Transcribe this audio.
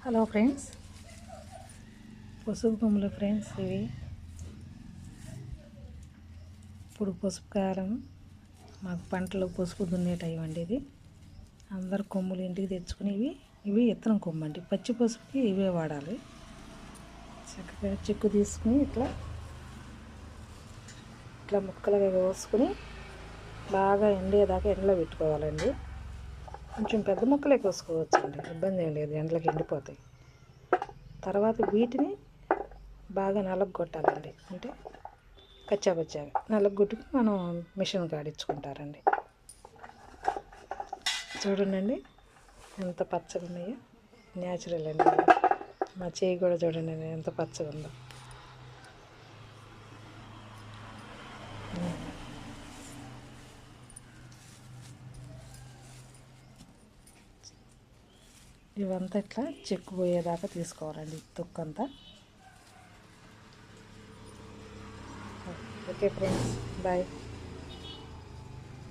Hello friends, పసుపు కొమ్ములు friends. ఇవి ఇప్పుడు పసుపు కాలం మాకు పంటలు పసుపు దున్నే టైం అండి. ఇది అందరు కొమ్ములు ఇంటికి తెచ్చుకుని ఇవి విత్తనం కొమ్ము అండి. పచ్చి పసుపుకి ఇవే వాడాలి. చక్కగా చెక్కు తీసుకుని ఇట్లా ముక్కలుగా కోసుకుని బాగా ఎండేదాకా ఎండలో పెట్టుకోవాలండి. కొంచెం పెద్ద ముక్కలే కోసుకోవచ్చండి, ఇబ్బంది ఏం లేదు, ఎండలకి ఎండిపోతాయి. తర్వాత వీటిని బాగా నలగొట్టాలండి, అంటే కచ్చాపచ్చాగా నలగొట్టుకు మనం మిషన్ కాడించుకుంటారండి. చూడండి ఎంత పచ్చగా ఉన్నాయో, న్యాచురల్ అండి. మా చేయి కూడా చూడండి ఎంత పచ్చగా ఉందో. ఇవంతా ఇట్లా చెక్కుపోయేదాకా తీసుకోవాలండి, తొక్కంతా. Okay friends, bye.